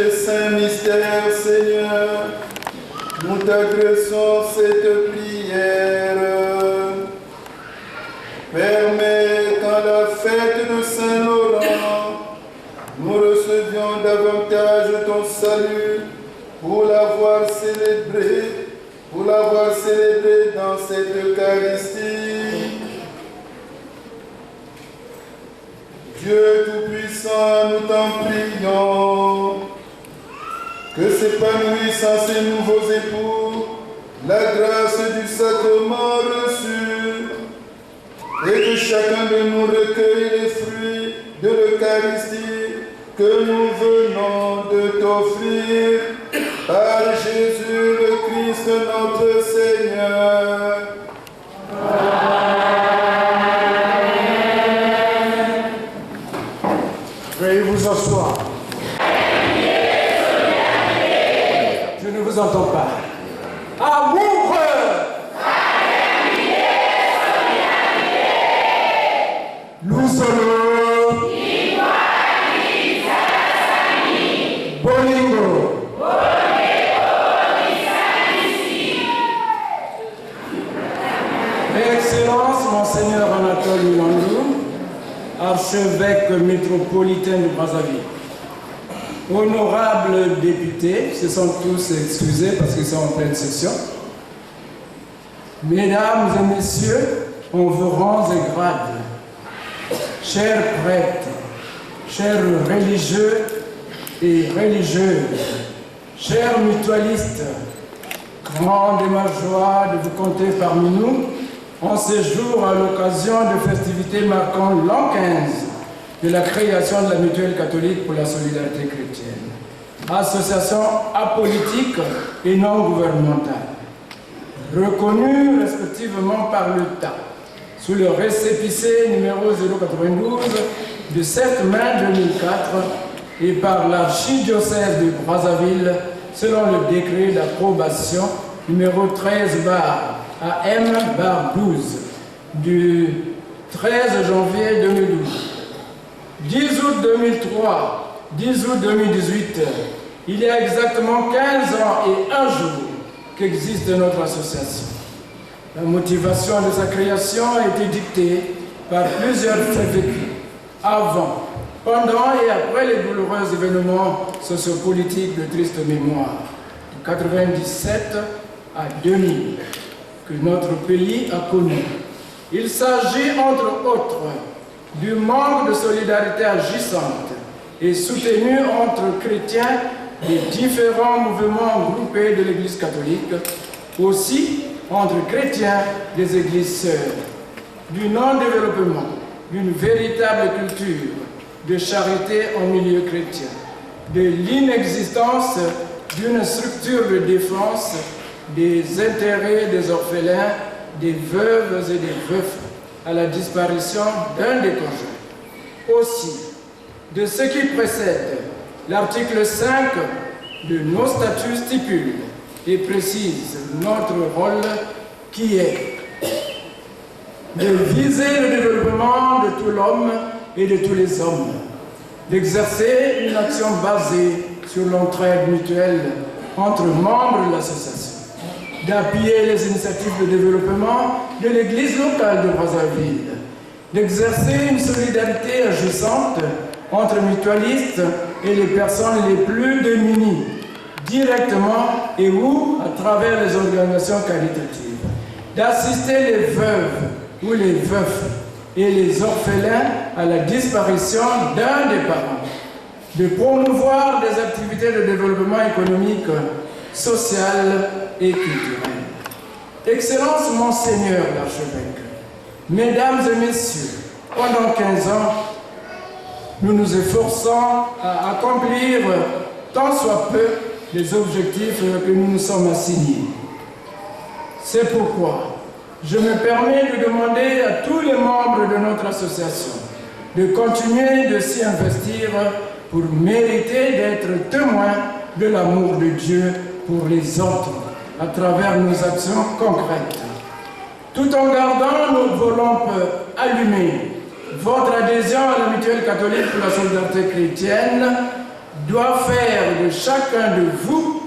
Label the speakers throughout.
Speaker 1: tes saints mystères, Seigneur, nous t'adressons cette prière. Permets qu'à la fête de Saint-Laurent, nous recevions davantage ton salut pour l'avoir célébré dans cette Eucharistie. Dieu Tout-Puissant, nous t'en prions, que s'épanouisse en ces nouveaux époux la grâce du sacrement reçu, et que chacun de nous recueille les fruits de l'Eucharistie que nous venons de t'offrir par Jésus le Christ notre Seigneur.
Speaker 2: Veuillez vous asseoir. Je ne vous entends pas. Amour! Nous sommes Bolingo. Excellence, Monseigneur Anatole Landou, archevêque métropolitain de Brazzaville. Honorables députés, se sont tous excusés parce qu'ils sont en pleine session. Mesdames et messieurs, en vos rangs et grades, chers prêtres, chers religieux et religieuses, chers mutualistes, grande est ma joie de vous compter parmi nous en ce jour à l'occasion de festivités marquant l'an 15 de la création de la Mutuelle catholique pour la solidarité chrétienne, association apolitique et non gouvernementale, reconnue respectivement par l'État sous le récépissé numéro 092 du 7 mai 2004 et par l'archidiocèse de Brazzaville selon le décret d'approbation numéro 13/AM/12 du 13 janvier 2012. 10 août 2003, 10 août 2018, il y a exactement 15 ans et un jour qu'existe notre association. La motivation de sa création a été dictée par plusieurs faits vécus, avant, pendant et après les douloureux événements sociopolitiques de triste mémoire, de 1997 à 2000, que notre pays a connu. Il s'agit, entre autres, du manque de solidarité agissante et soutenue entre chrétiens des différents mouvements groupés de l'Église catholique, aussi entre chrétiens des églises sœurs, du non-développement, d'une véritable culture de charité en milieu chrétien, de l'inexistence d'une structure de défense des intérêts des orphelins, des veuves et des veufs à la disparition d'un des conjoints. Aussi, de ce qui précède, l'article 5 de nos statuts stipule et précise notre rôle qui est de viser le développement de tout l'homme et de tous les hommes, d'exercer une action basée sur l'entraide mutuelle entre membres de l'association, d'appuyer les initiatives de développement de l'Église locale de Brazzaville, d'exercer une solidarité agissante entre mutualistes et les personnes les plus démunies, directement et ou à travers les organisations caritatives, d'assister les veuves ou les veufs et les orphelins à la disparition d'un des parents, de promouvoir des activités de développement économique, social et culturel. Excellence, Monseigneur l'archevêque, Mesdames et Messieurs, pendant 15 ans, nous nous efforçons à accomplir tant soit peu les objectifs que nous nous sommes assignés. C'est pourquoi je me permets de demander à tous les membres de notre association de continuer de s'y investir pour mériter d'être témoins de l'amour de Dieu pour les autres à travers nos actions concrètes. Tout en gardant nos lampes allumées, votre adhésion à la Mutuelle catholique pour la solidarité chrétienne doit faire de chacun de vous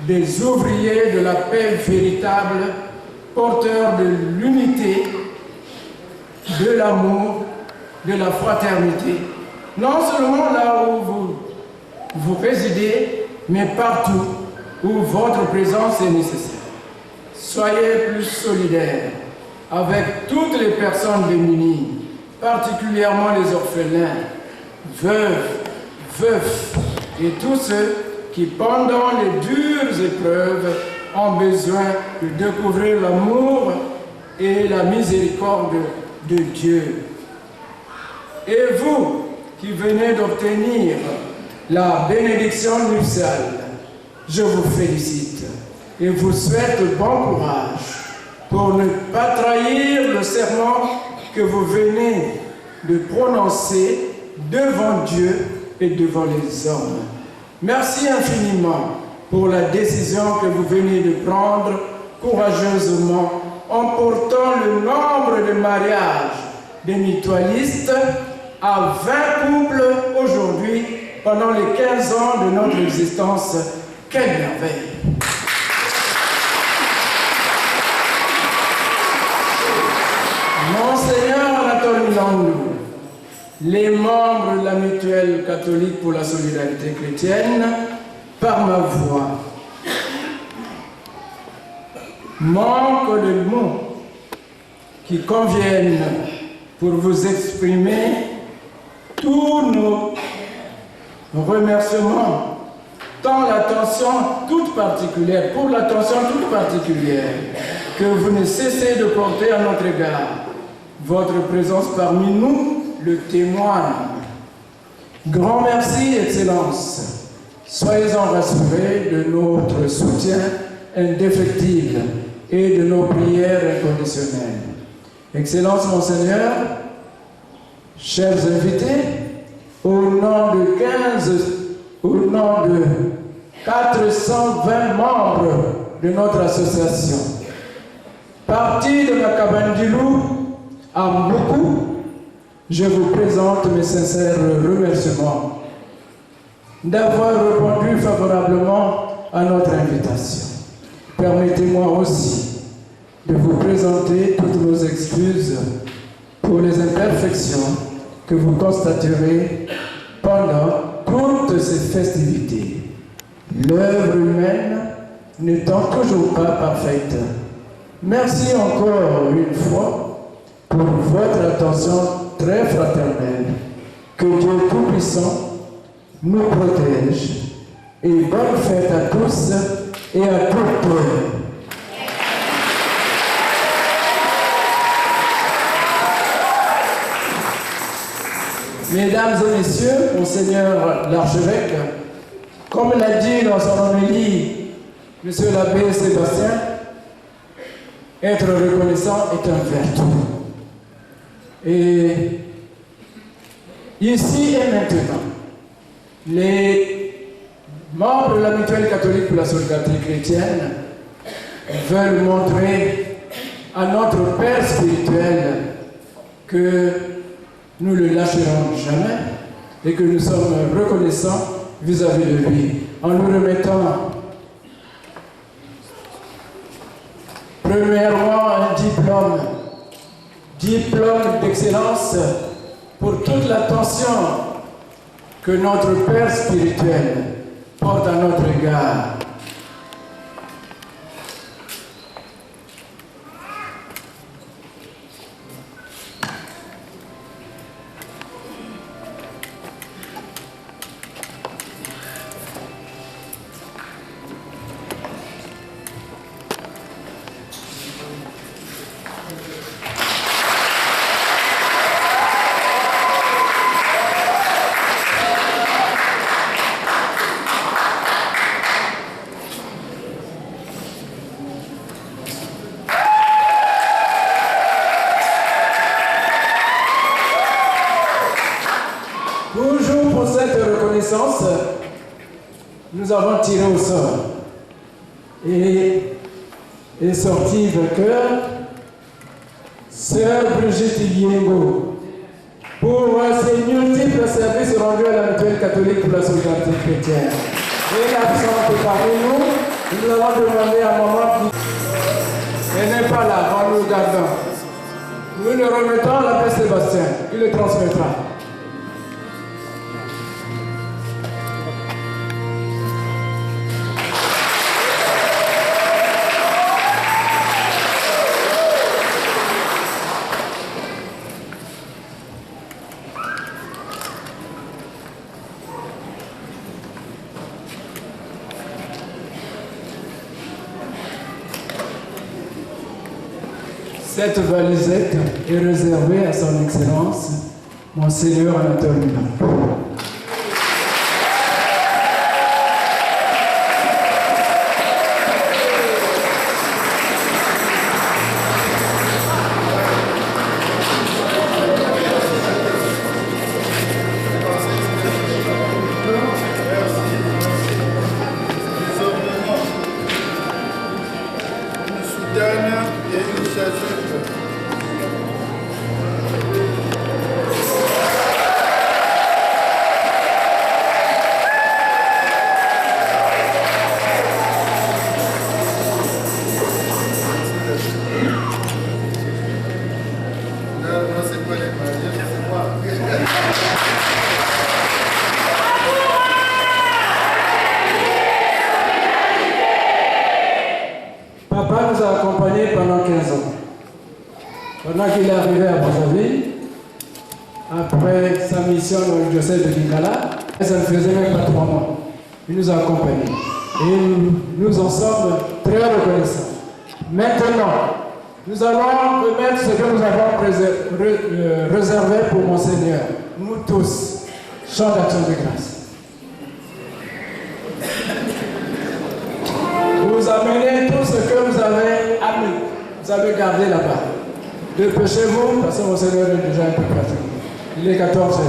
Speaker 2: des ouvriers de la paix véritable, porteurs de l'unité, de l'amour, de la fraternité, non seulement là où vous résidez, mais partout où votre présence est nécessaire. Soyez plus solidaires avec toutes les personnes démunies, particulièrement les orphelins, veufs et tous ceux qui, pendant les dures épreuves, ont besoin de découvrir l'amour et la miséricorde de Dieu. Et vous qui venez d'obtenir la bénédiction nuptiale, je vous félicite et vous souhaite bon courage pour ne pas trahir le serment que vous venez de prononcer devant Dieu et devant les hommes. Merci infiniment pour la décision que vous venez de prendre courageusement en portant le nombre de mariages des mutualistes à 20 couples aujourd'hui pendant les 15 ans de notre existence. Quelle merveille! Monseigneur Anatole Milandou, les membres de la Mutuelle catholique pour la solidarité chrétienne, par ma voix, manquent de mots qui conviennent pour vous exprimer tous nos remerciements, tant l'attention toute particulière, pour l'attention toute particulière que vous ne cessez de porter à notre égard. Votre présence parmi nous le témoigne. Grand merci, Excellence. Soyez-en rassurés de notre soutien indéfectible et de nos prières inconditionnelles. Excellence, Monseigneur, chers invités, au nom de 420 membres de notre association, parti de la cabane du loup à Mboukou, je vous présente mes sincères remerciements d'avoir répondu favorablement à notre invitation. Permettez-moi aussi de vous présenter toutes nos excuses pour les imperfections que vous constaterez pendant toutes ces festivités. L'œuvre humaine n'étant toujours pas parfaite. Merci encore une fois pour votre attention très fraternelle. Que Dieu Tout-Puissant nous protège. Et bonne fête à tous et à toutes. Mesdames et messieurs, Monseigneur l'archevêque, comme l'a dit dans son homélie Monsieur l'abbé Sébastien, être reconnaissant est un vertu. Et ici et maintenant, les membres de la Mutuelle catholique pour la solidarité chrétienne veulent montrer à notre Père spirituel que nous ne le lâcherons jamais et que nous sommes reconnaissants vis-à-vis de lui en nous remettant premièrement un diplôme d'excellence pour toute l'attention que notre Père spirituel porte à notre égard. Nous avons tiré au sort et est sorti vainqueur Sœur Brigitte Yengo pour ces multiples services rendus à la mutuelle catholique pour la solidarité chrétienne. Et absente parmi nous, nous allons demander à maman qui elle n'est pas là, en nous gardant. Nous le remettons à l'abbé Sébastien, il le transmettra. Cette valisette est réservée à son Excellence, Monseigneur Anatole Milan. Papa nous a accompagnés pendant 15 ans. Pendant qu'il est arrivé à Brazzaville, après sa mission dans le diocèse de Lingala, ça ne faisait même pas 3 mois. Il nous a accompagnés. Et nous en sommes très reconnaissants. Maintenant, nous allons remettre ce que nous avons réservé pour Monseigneur. Nous tous, chant d'action de grâce. Vous amenez tout ce que vous avez amené, vous avez gardé là-bas. Dépêchez-vous, parce que mon Seigneur est déjà un peu pratique. Il est 14 heures.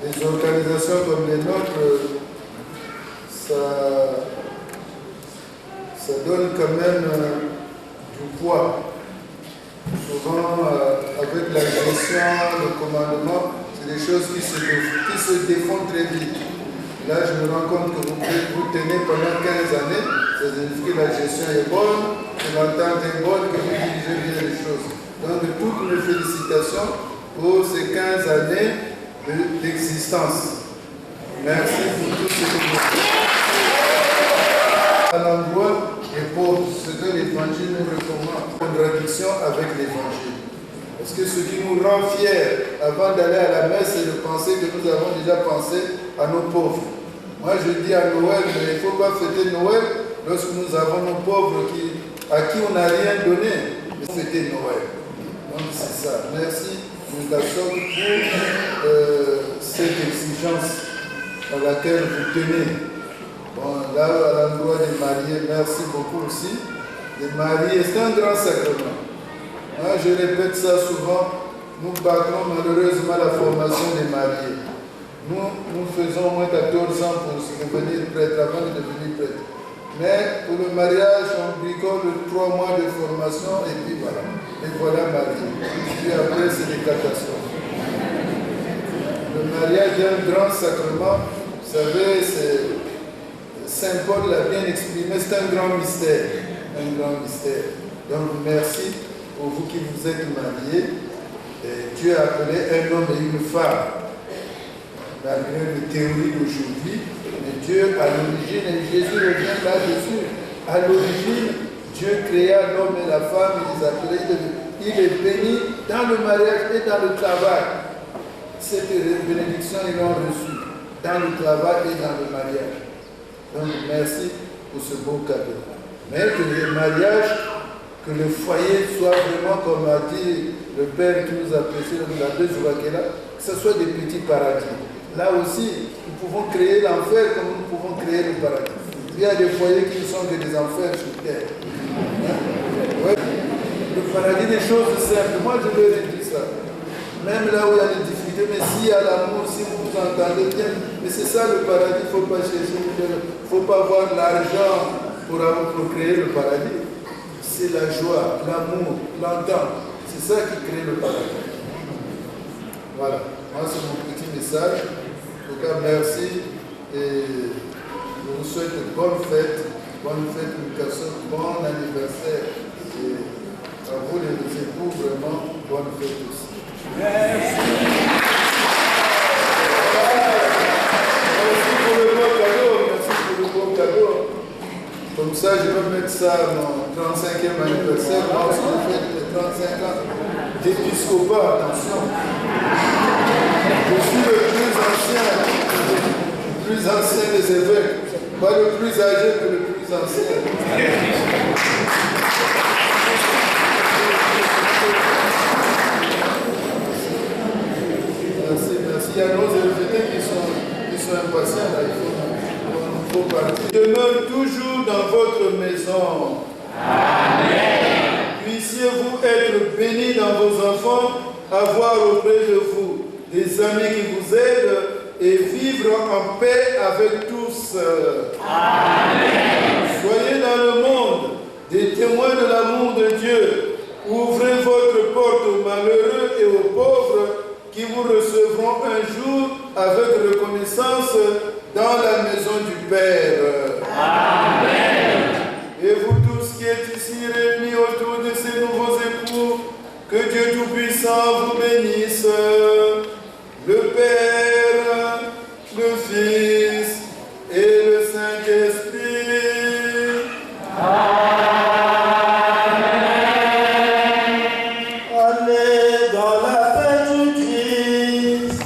Speaker 1: les organisations comme les nôtres, ça donne quand même du poids. Souvent, avec la gestion, le commandement, c'est des choses qui se défont très vite. Là, je me rends compte que vous tenez pendant 15 années, ça signifie que la gestion est bonne, que l'entente est bonne, que vous dirigez bien les choses. Donc, toutes mes félicitations pour ces 15 années d'existence. Merci pour tout ce que vous faites. À l'endroit des pauvres, ce que l'Évangile nous recommande, en contradiction avec l'Évangile. Parce que ce qui nous rend fiers avant d'aller à la messe, c'est de penser que nous avons déjà pensé à nos pauvres. Moi, je dis à Noël, mais il ne faut pas fêter Noël lorsque nous avons nos pauvres à qui on n'a rien donné. Il faut fêter Noël. Donc, c'est ça. Merci, Moutassok, pour cette exigence à laquelle vous tenez. Bon, là, à l'endroit des mariés, merci beaucoup aussi. Les mariés, c'est un grand sacrement. Moi, je répète ça souvent, nous battons malheureusement la formation des mariés. Nous faisons au moins 14 ans pour devenir prêtre, avant de devenir prêtre. Mais pour le mariage, on bricole 3 mois de formation et puis voilà. Et voilà marié. Puis après, c'est des catastrophes. Le mariage est un grand sacrement. Vous savez, Saint Paul l'a bien exprimé, c'est un grand mystère. Un grand mystère. Donc merci pour vous qui vous êtes mariés. Et Dieu a appelé un homme et une femme. Malgré les théories d'aujourd'hui, mais Dieu à l'origine, et Jésus revient là-dessus. À l'origine, Dieu créa l'homme et la femme, il les appelait, il est béni dans le mariage et dans le travail. Cette bénédiction, ils l'ont reçue dans le travail et dans le mariage. Donc, merci pour ce beau cadeau. Mais que le mariage, que le foyer soit vraiment, comme a dit le Père qui nous a prêché dans la 2 Joachela, que ce soit des petits paradis. Là aussi, nous pouvons créer l'enfer comme nous pouvons créer le paradis. Il y a des foyers qui ne sont que des enfers sur terre. Hein? Ouais. Le paradis, des choses simples. Moi, je leur ai dit ça. Même là où il y a des difficultés, mais s'il y a l'amour, si vous vous entendez bien, mais c'est ça le paradis, il ne faut pas chercher, il ne faut pas avoir l'argent pour créer le paradis. C'est la joie, l'amour, l'entente. C'est ça qui crée le paradis. Voilà. Moi, c'est mon petit message. En tout cas, merci et je vous souhaite une bonne fête, Moutassok, bon anniversaire. Et à vous les époux, vraiment, bonne fête aussi. Merci. Merci pour le bon cadeau, merci pour le bon cadeau. Comme ça, je vais mettre ça à mon 35e anniversaire. Moi aussi, je fête les 35 ans d'épiscopat, attention. Je suis le plus ancien des évêques, pas le plus âgé, mais le plus ancien. Merci, merci. Il y a nos invités qui sont impatients, là, il faut partir. Demeure toujours dans votre maison. Amen. Puissiez-vous être bénis dans vos enfants, avoir auprès de vous des amis qui vous aident et vivre en paix avec tous. Amen. Soyez dans le monde des témoins de l'amour de Dieu. Ouvrez votre porte aux malheureux et aux pauvres qui vous recevront un jour avec reconnaissance dans la maison du Père. Amen. Et vous tous qui êtes ici réunis autour de ces nouveaux époux, que Dieu Tout-Puissant vous bénisse. Le Père, le Fils et le Saint-Esprit. Amen. Allez dans la paix du Christ.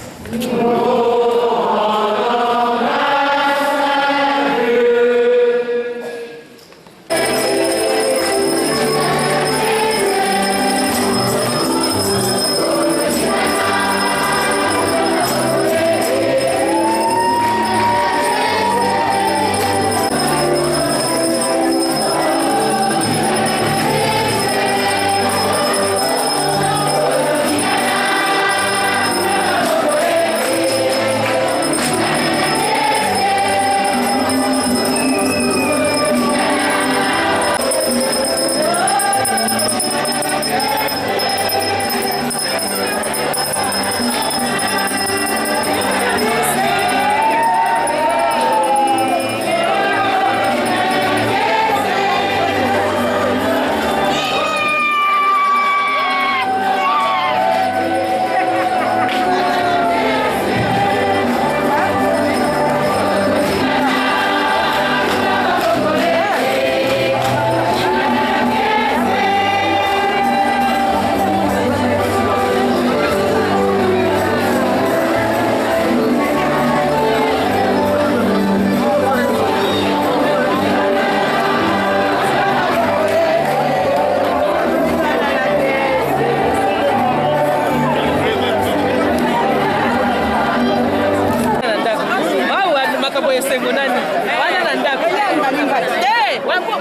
Speaker 3: boye sengo nani wana na ndako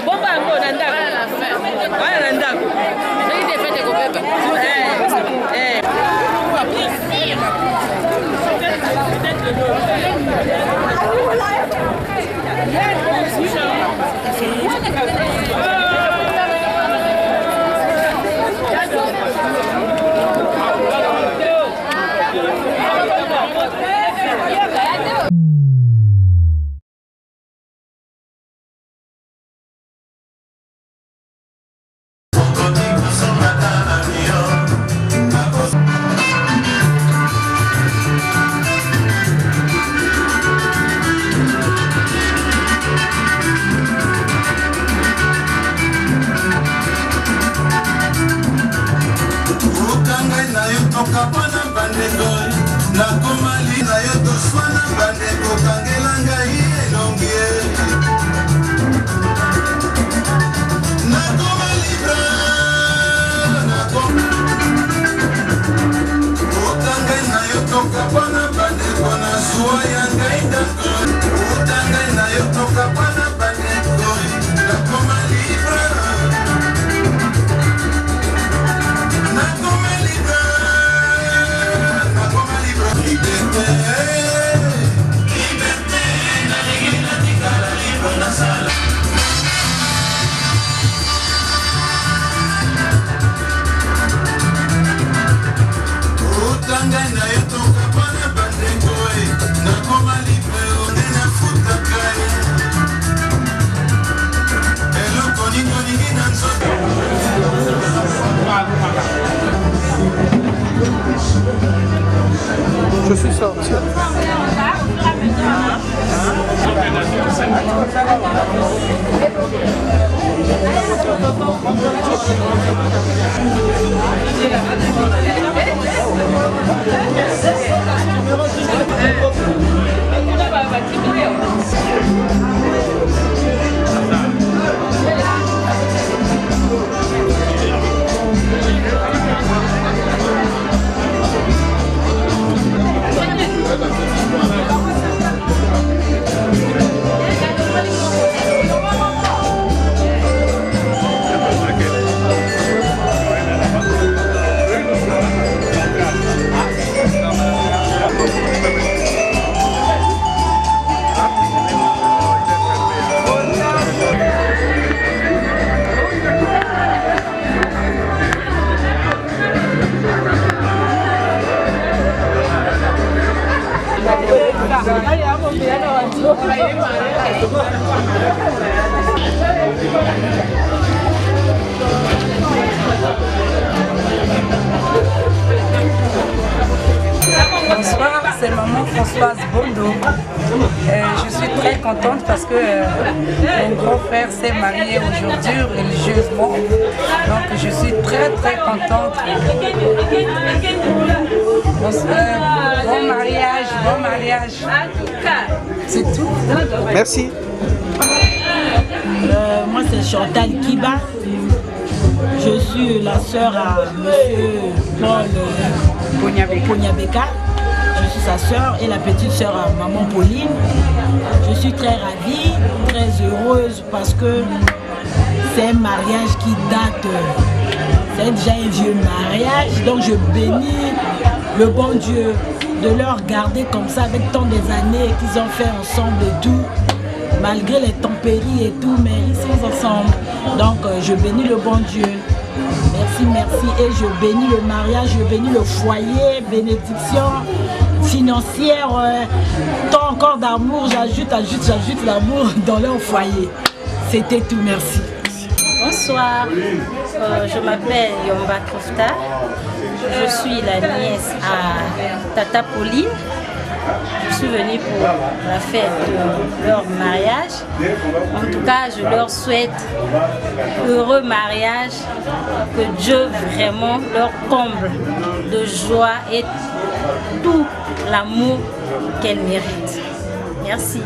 Speaker 3: bomba yango na ndako wana na ndako soki defete kopepa
Speaker 4: Je suis sorti.
Speaker 5: Bonsoir, c'est maman Françoise Bondo. Je suis très contente parce que mon grand frère s'est marié aujourd'hui religieusement. Donc je suis très contente. Bon mariage. C'est tout.
Speaker 4: Merci.
Speaker 6: Moi c'est Chantal Kiba. Je suis la sœur à M. Paul Ponyabeka. Je suis sa sœur et la petite sœur à maman Pauline. Je suis très ravie, très heureuse parce que c'est un mariage qui date. C'est déjà un vieux mariage. Donc je bénis le bon Dieu de leur garder comme ça avec tant des années qu'ils ont fait ensemble et tout. Malgré les tempéries et tout, mais ils sont ensemble. Donc je bénis le bon Dieu. Merci. Et je bénis le mariage, je bénis le foyer, bénédiction financière, tant encore d'amour, j'ajoute l'amour dans leur foyer. C'était tout, merci.
Speaker 7: Bonsoir, je m'appelle Yomba Kofta. Je suis la nièce à Tata Pauline. Je suis venue pour la fête de leur mariage. En tout cas, je leur souhaite heureux mariage, que Dieu vraiment leur comble de joie et tout l'amour qu'elles méritent. Merci.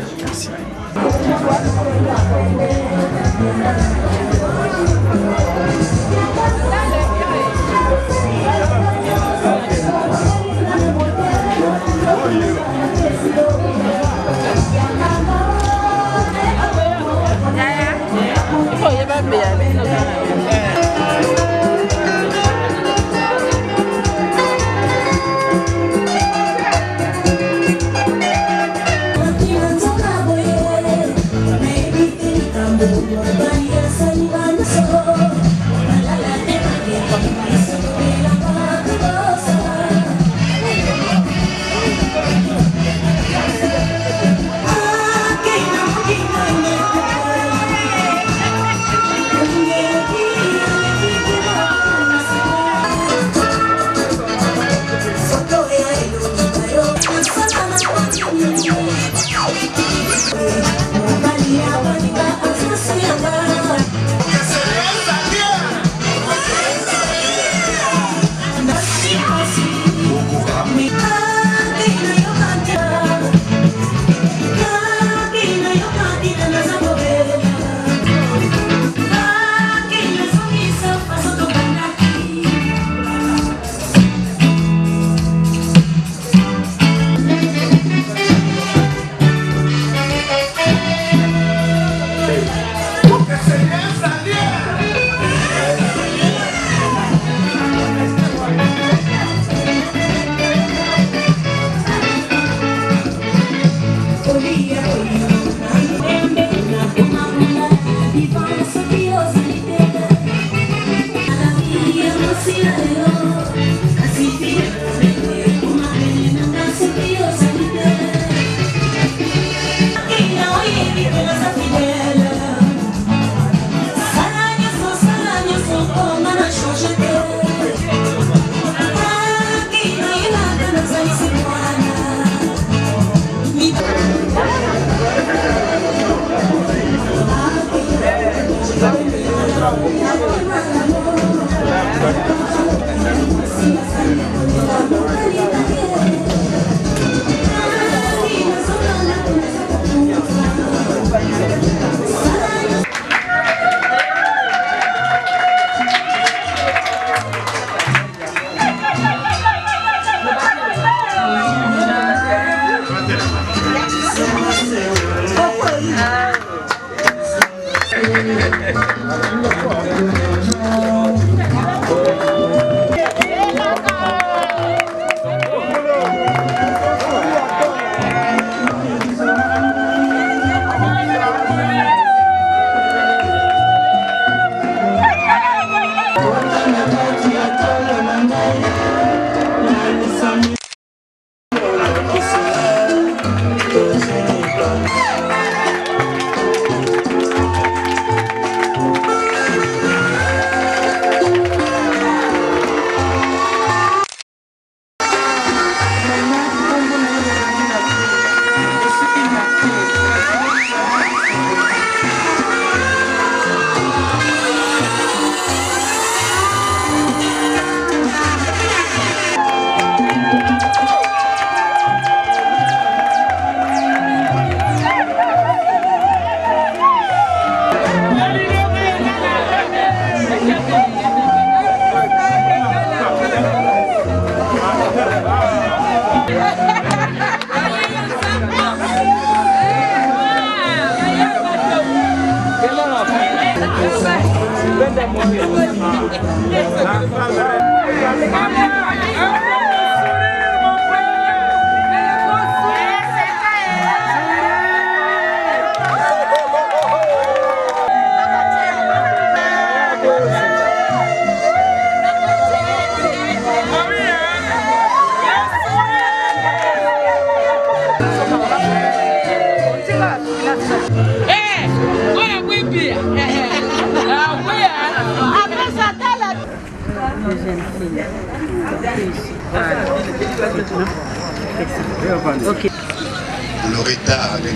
Speaker 8: Le retard avec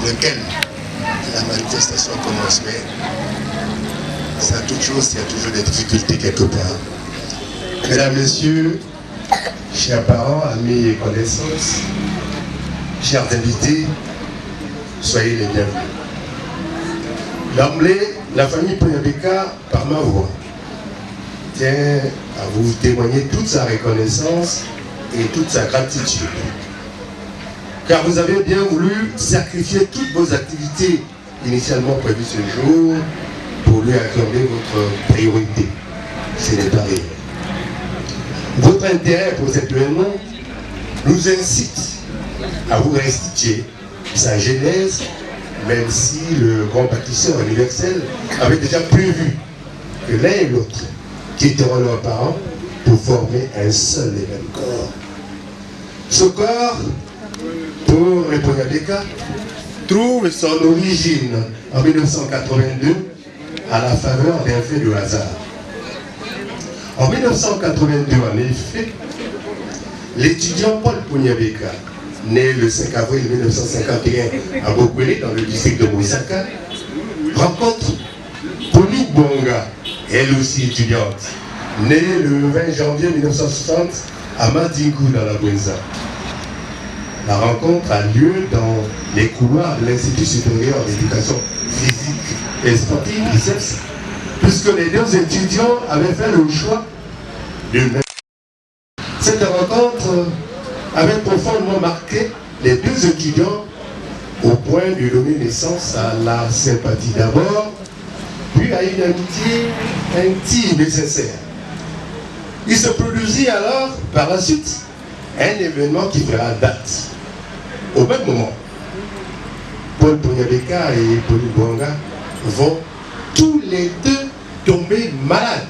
Speaker 8: lequel la manifestation commence, mais ça a toujours des difficultés quelque part. Mesdames, Messieurs, chers parents, amis et connaissances, chers invités, soyez les bienvenus. D'emblée, la famille Ponyabeka, par ma voix, tient à vous témoigner toute sa reconnaissance et toute sa gratitude. Car vous avez bien voulu sacrifier toutes vos activités initialement prévues ce jour pour lui accorder votre priorité. Ce n'est pas rien. Votre intérêt pour cet événement nous incite à vous restituer sa genèse, même si le grand bâtisseur universel avait déjà prévu que l'un et l'autre quitteront leurs parents pour former un seul et même corps. Ce corps, pour les Ponyabeka, trouve son origine en 1982 à la faveur d'un fait de hasard. En 1982, en effet, l'étudiant Paul Ponyabeka, né le 5 avril 1951 à Bokwele, dans le district de Mouissaka, rencontre Pauline Bonga, elle aussi étudiante, née le 20 janvier 1960 à Madingu dans la Bouenza. La rencontre a lieu dans les couloirs de l'Institut supérieur d'éducation physique et sportive, l'ICEPS, puisque les deux étudiants avaient fait le choix de même. Cette rencontre avait profondément marqué les deux étudiants au point de donner naissance à la sympathie d'abord, puis à une amitié intime et sincère. Il se produisit alors, par la suite, un événement qui fera date. Au même moment, Paul Ponyabeka et Pauline Bonga vont tous les deux tomber malades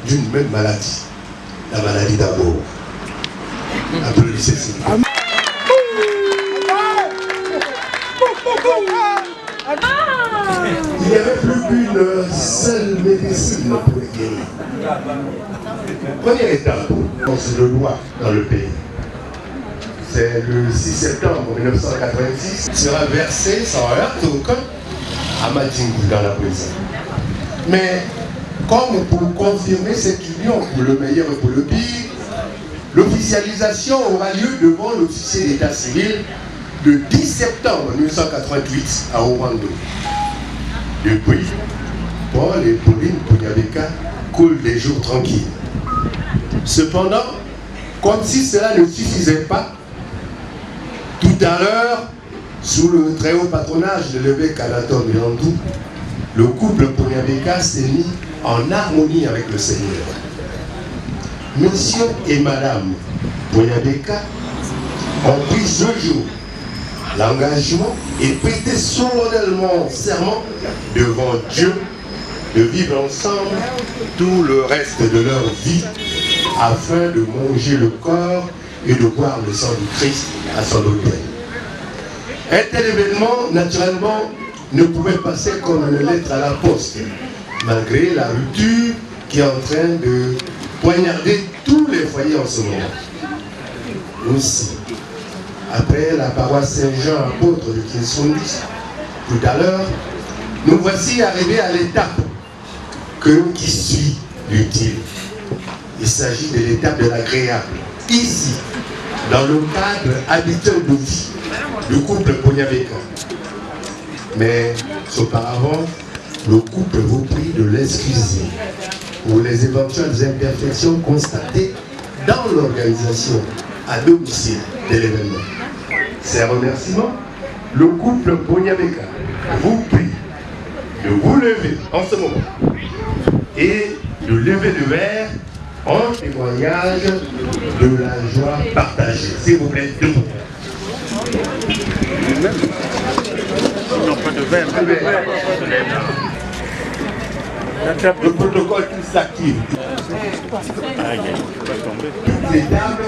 Speaker 8: d'une même maladie, la maladie d'amour. Applaudissez-y. Il n'y avait plus qu'une seule médecine pour les guérir. Première étape, de loi dans le pays. C'est le 6 septembre 1986, sera versé sans heurte aucun à Madingu dans la prison. Mais comme pour confirmer cette union pour le meilleur et pour le pire, l'officialisation aura lieu devant l'officier d'état civil le 10 septembre 1988 à Orlando. Depuis, Paul et Pauline Ponyabeka coulent des jours tranquilles. Cependant, comme si cela ne suffisait pas, tout à l'heure, sous le très haut patronage de l'évêque Anatole Milandou, le couple Ponyabeka s'est mis en harmonie avec le Seigneur. Monsieur et Madame Ponyabeka ont pris ce jour l'engagement et prêté solennellement serment devant Dieu de vivre ensemble tout le reste de leur vie afin de manger le corps et de boire le sang du Christ à son autel. Un tel événement, naturellement, ne pouvait passer comme une lettre à la poste, malgré la rupture qui est en train de poignarder tous les foyers en ce moment. Aussi, après la paroisse Saint-Jean apôtre de Kinsundi, tout à l'heure, nous voici arrivés à l'étape qui suit l'utile. Il s'agit de l'étape de l'agréable. Ici, dans le cadre habituel de vie du couple Ponyabeka. Mais auparavant, le couple vous prie de l'excuser pour les éventuelles imperfections constatées dans l'organisation à domicile de l'événement. Ces remerciements, le couple Ponyabeka vous prie de vous lever en ce moment et de lever le verre en témoignage de la joie partagée. S'il vous plaît, debout.
Speaker 9: Non, pas de verre.
Speaker 8: Le protocole qui s'active. Toutes les tables,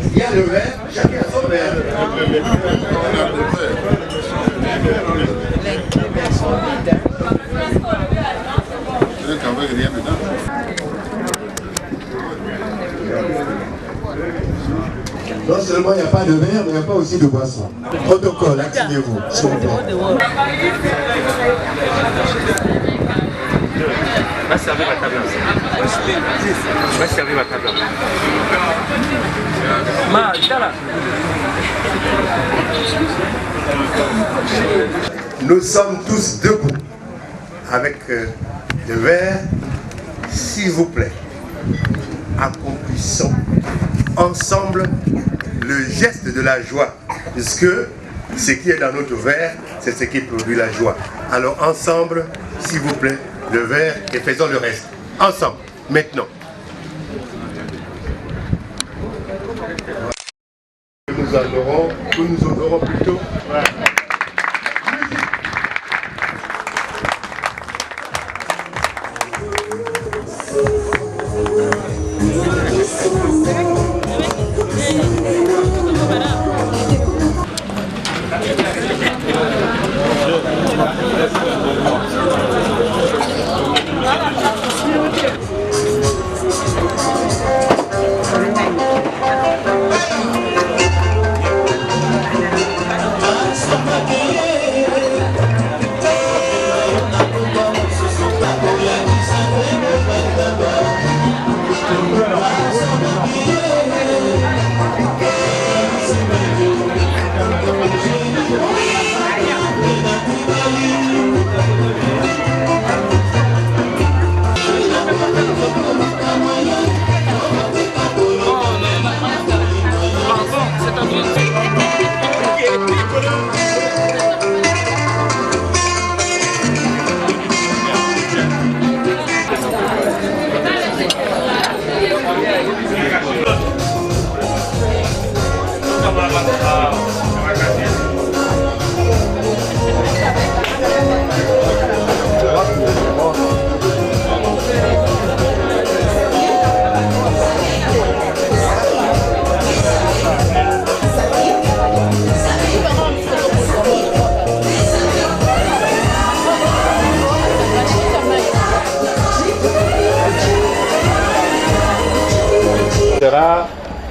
Speaker 8: il y a le verre, chacun a son verre.
Speaker 1: Les verres sont vides. Rien dedans.
Speaker 8: Non seulement il n'y a pas de verre, mais il n'y a pas aussi de boisson. Protocole, activez-vous, s'il vous plaît.
Speaker 9: Va servir ma table. Va servir ma table.
Speaker 8: Nous sommes tous debout avec le verre, s'il vous plaît. Accomplissons ensemble le geste de la joie, puisque ce qui est dans notre verre, c'est ce qui produit la joie. Alors ensemble, s'il vous plaît, le verre et faisons le reste. Ensemble, maintenant. Nous honorons plutôt.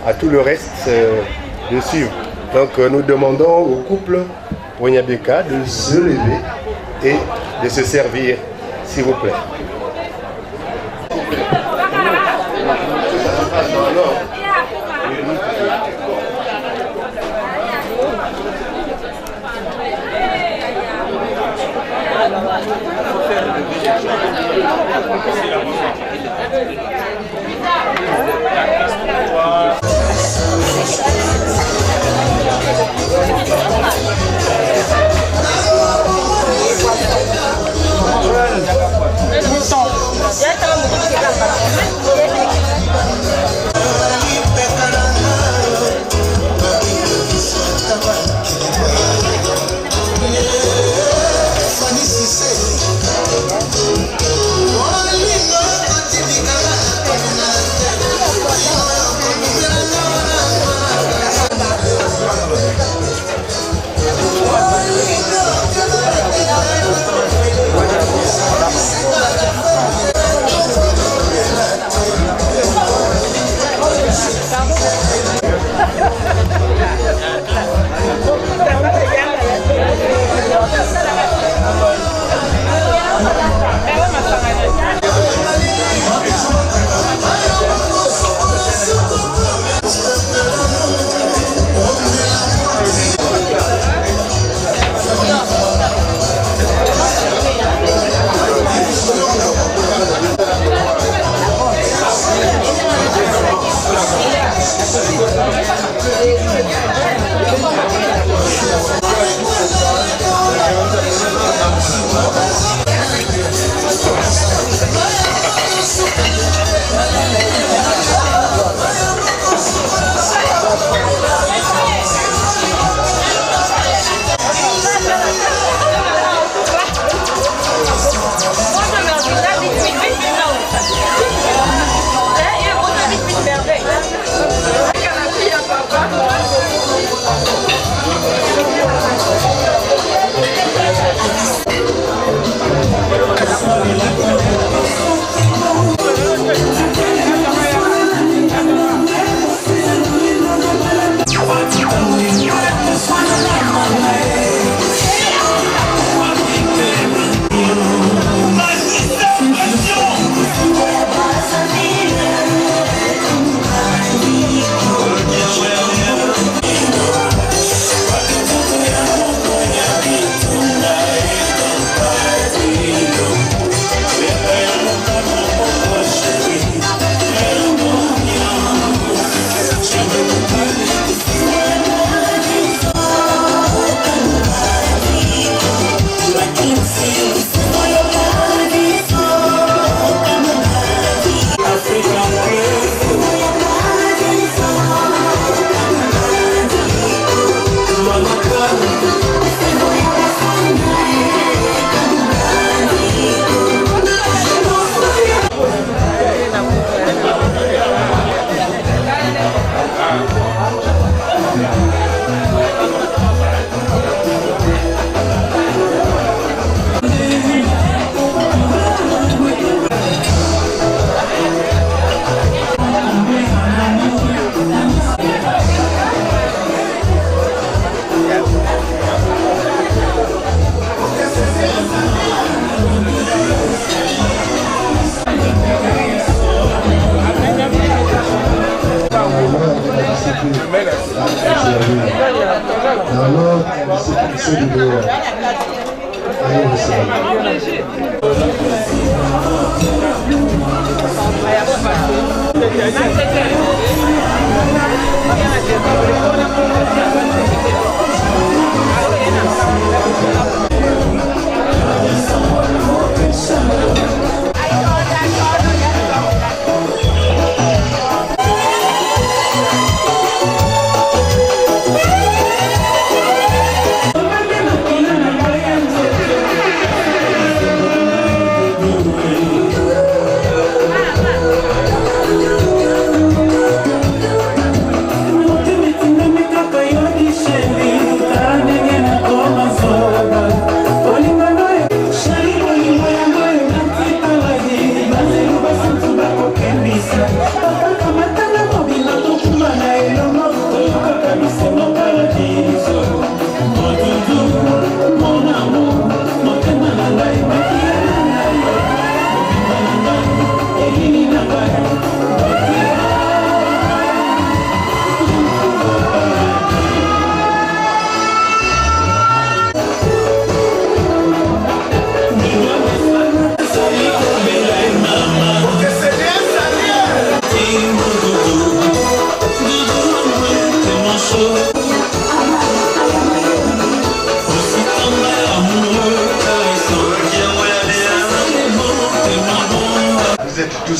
Speaker 8: À tout le reste de suivre. Donc nous demandons au couple Ponyabeka de se lever et de se servir, s'il vous plaît.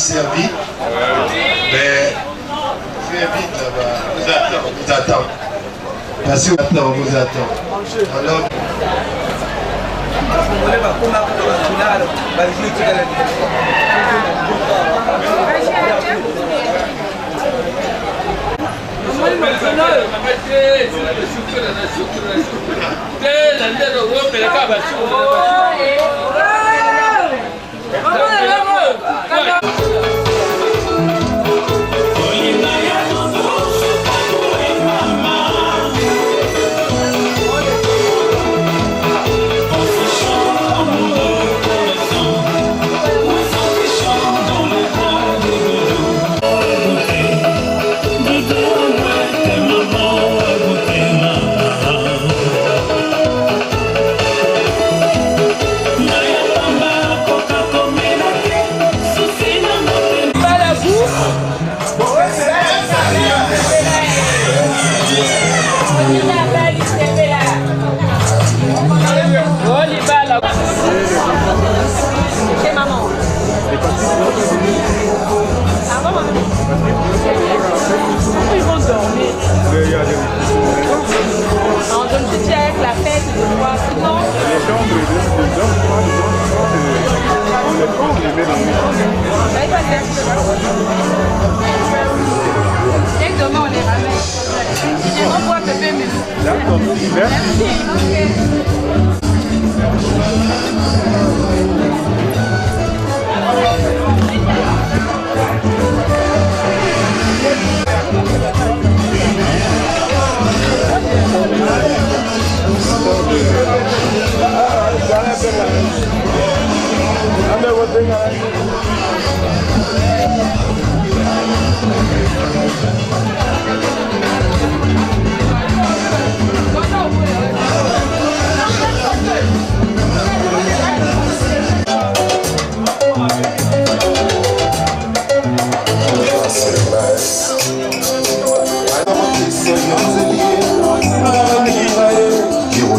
Speaker 8: Servi, mais très vite là-bas, on vous attend. Parce qu'on vous attend. Alors,
Speaker 3: Ils vont dormir. On donne tout avec la fête, je crois. Sinon, les chambres, dès que demain on les ramène. On voit Pépé, mais d'accord, merci.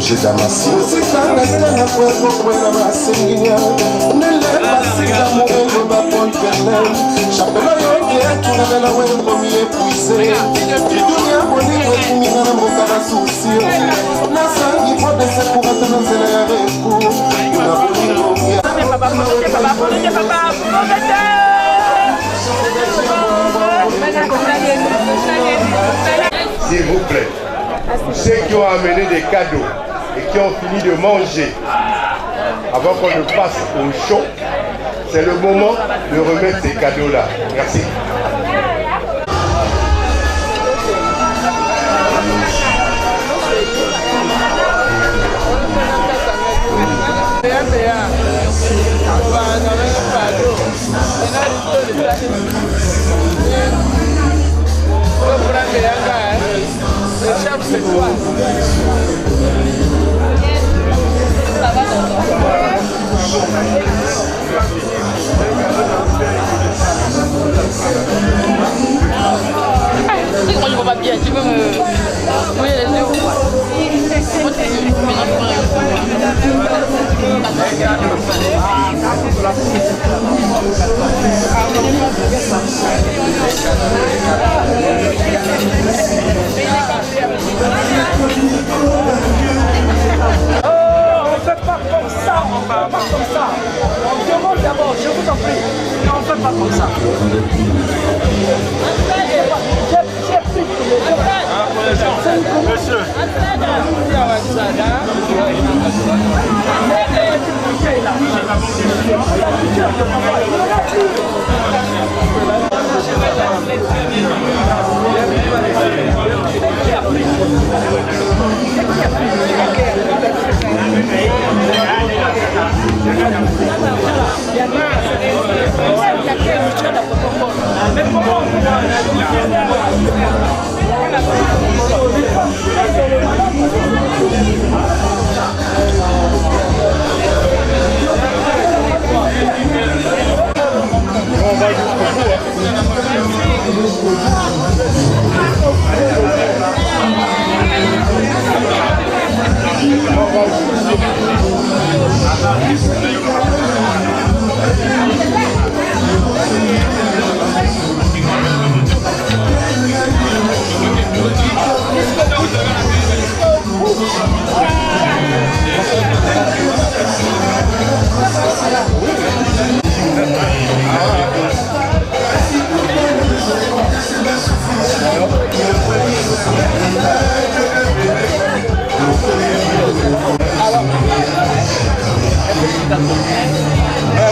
Speaker 10: Roger Damasio
Speaker 8: S'il vous plaît, ceux qui ont amené des cadeaux et qui ont fini de manger, avant qu'on ne passe au show, c'est le moment de remettre ces cadeaux-là. Merci.
Speaker 3: Quand je vois pas bien, tu peux me mouiller les yeux ou quoi?
Speaker 2: On ne fait pas comme ça, on ne fait pas comme ça. On demande d'abord, je vous en prie. Non, on ne fait pas comme ça. J'ai pris pour les gens. Monsieur.
Speaker 8: On va jusqu'au bout.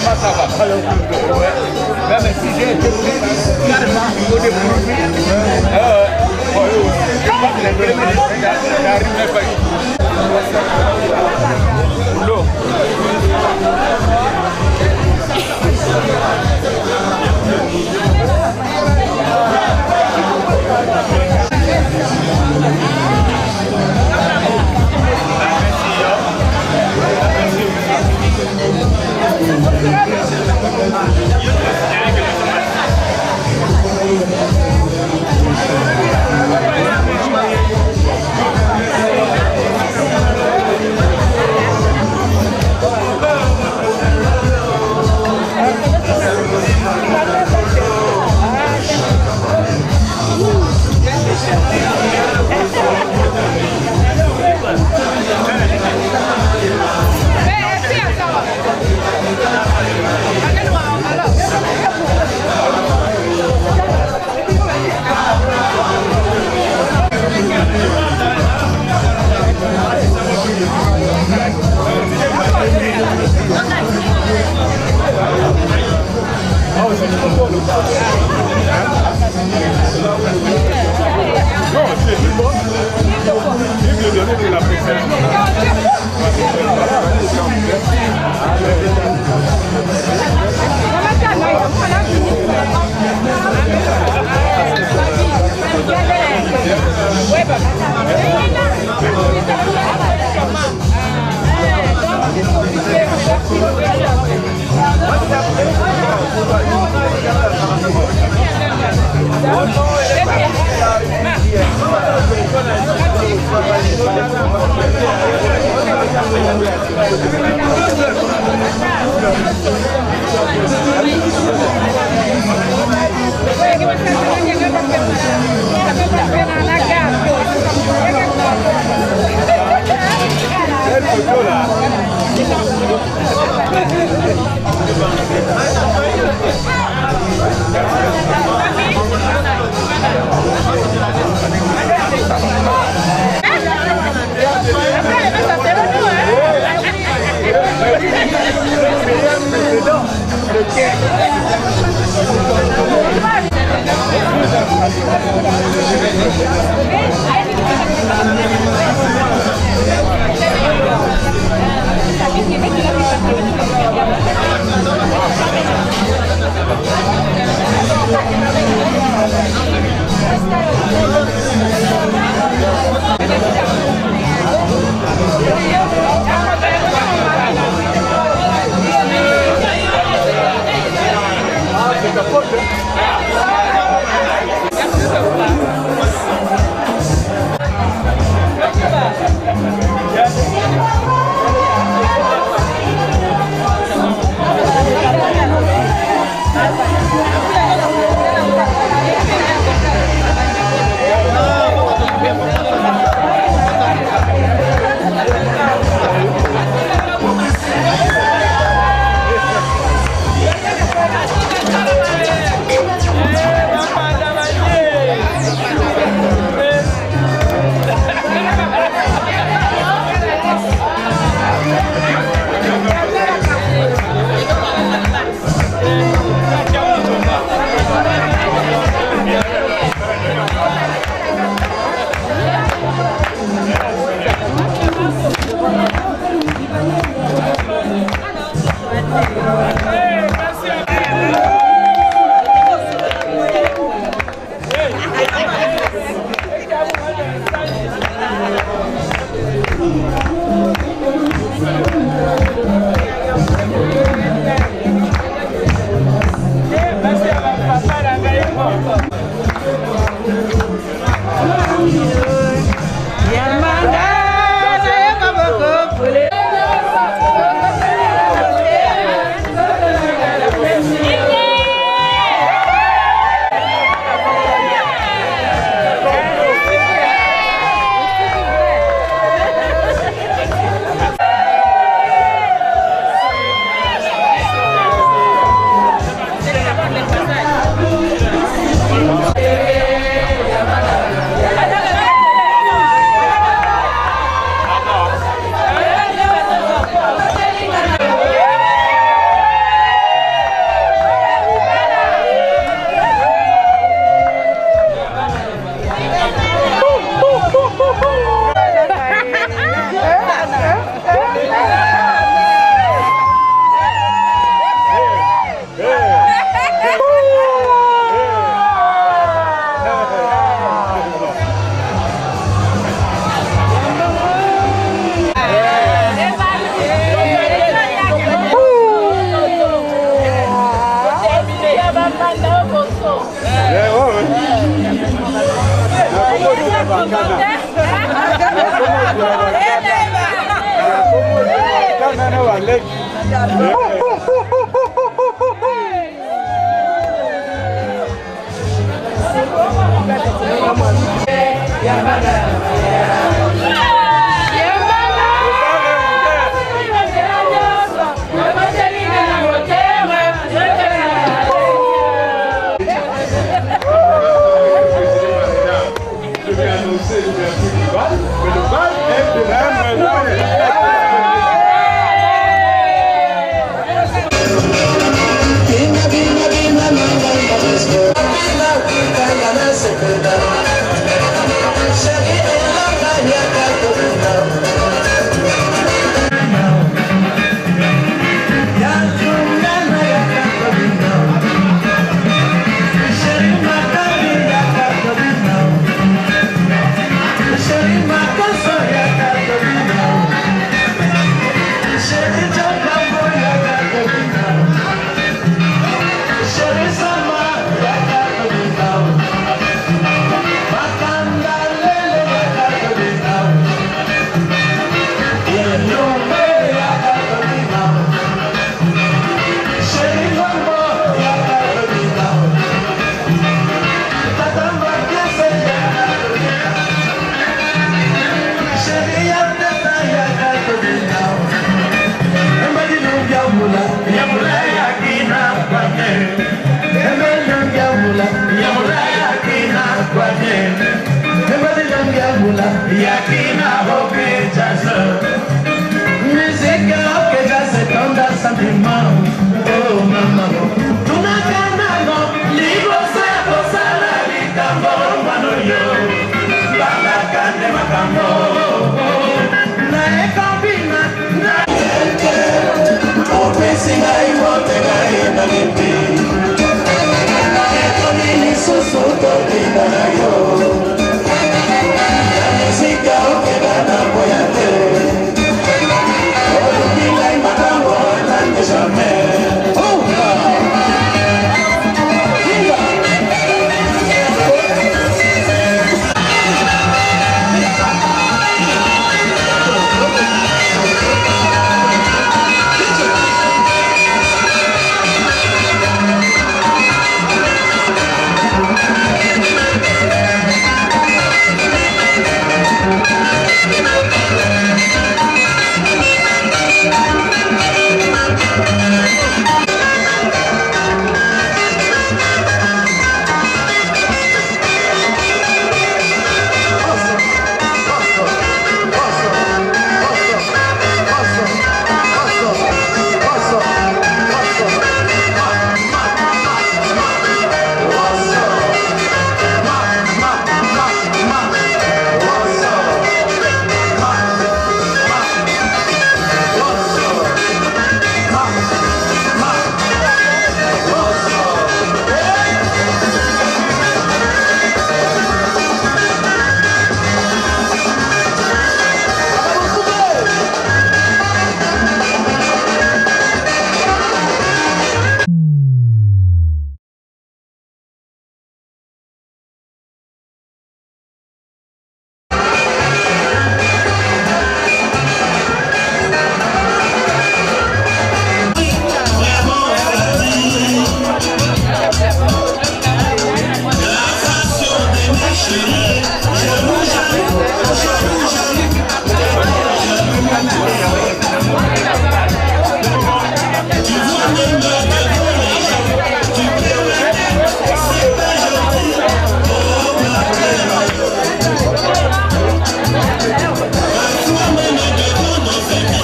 Speaker 9: Moi ça va. Même si j'ai été pris carrément au début, je crois que les premiers n'arrivent même pas. L'eau.
Speaker 11: Shaggy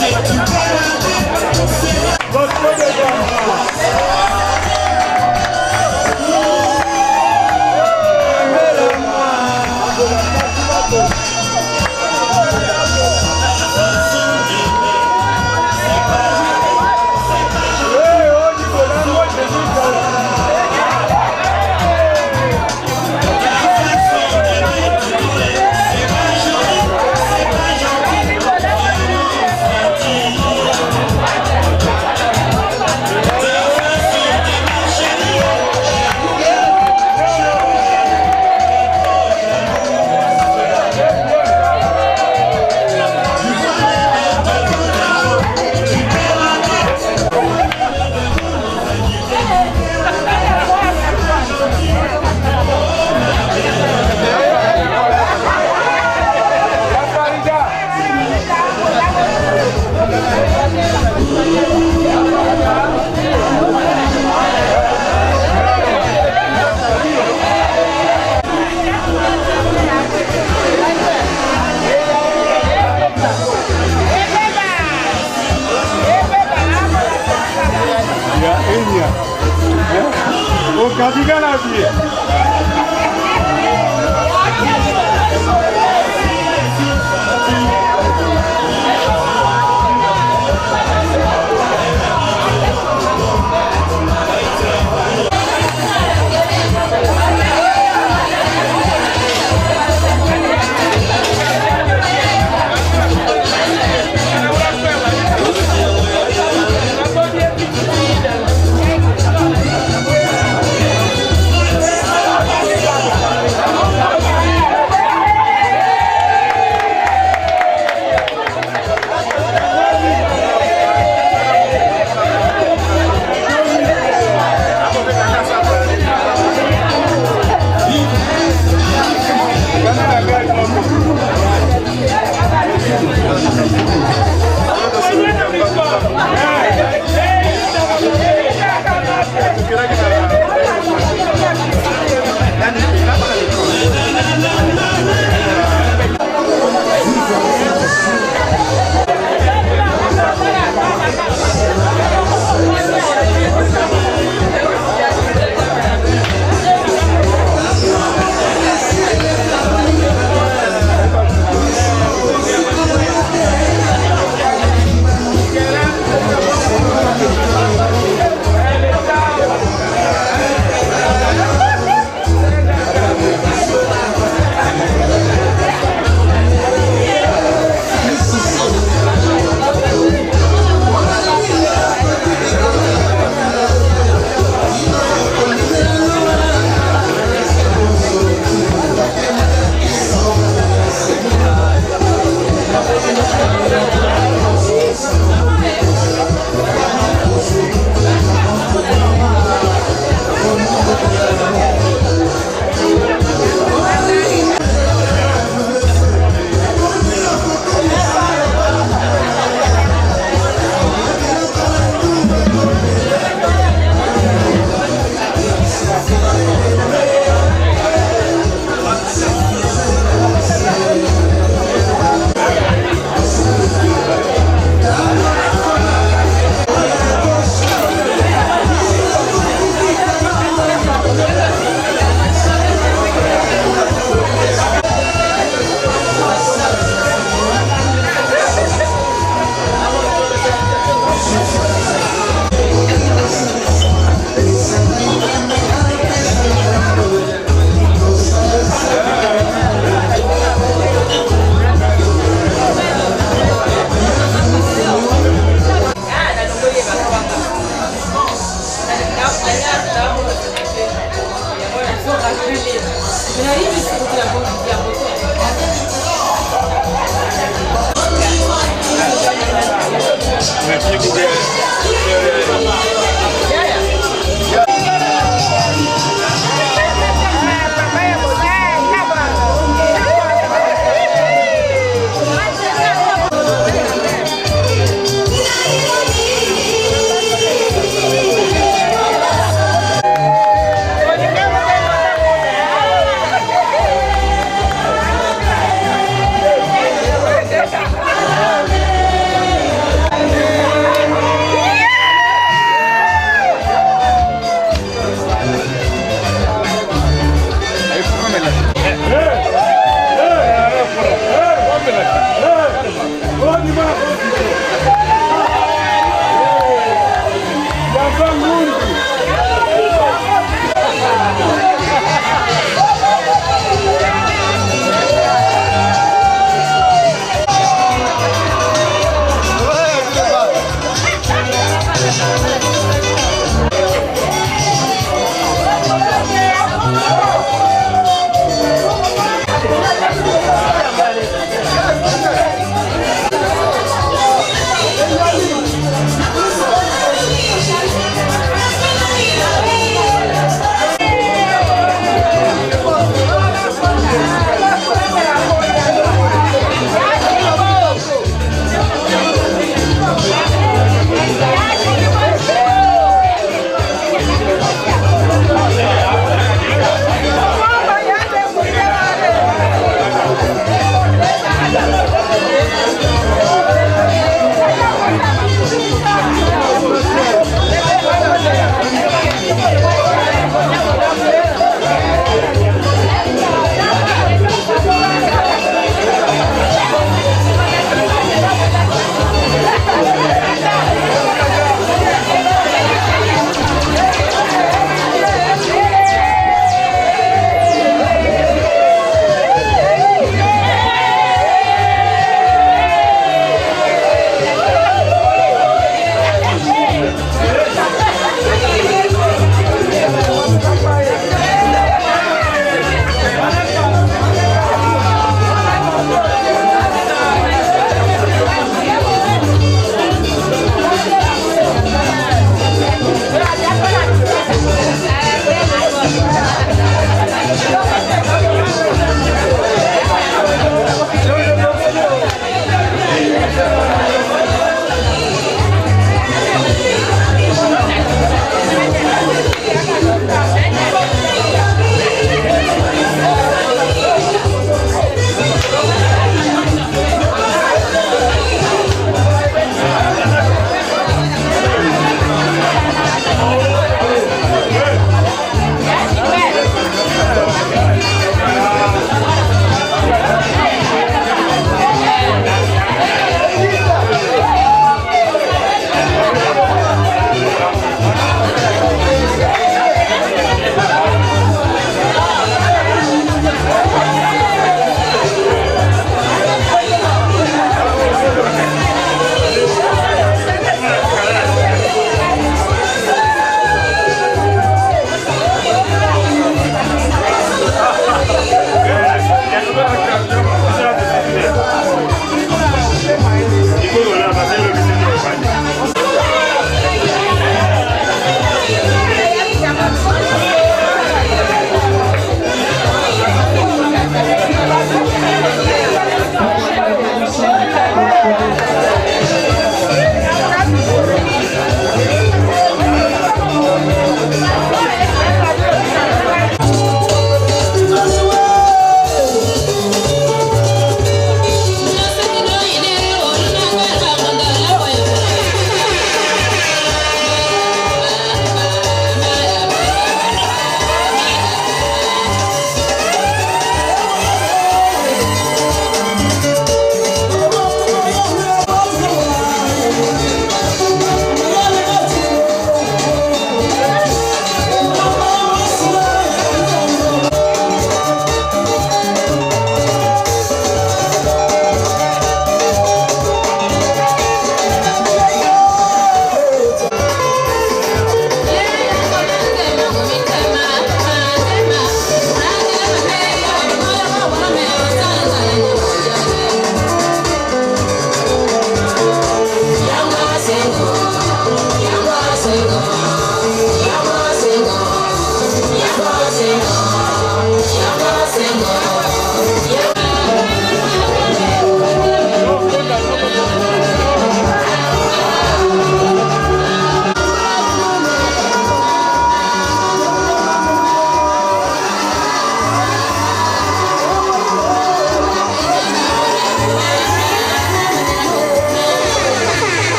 Speaker 11: Yeah.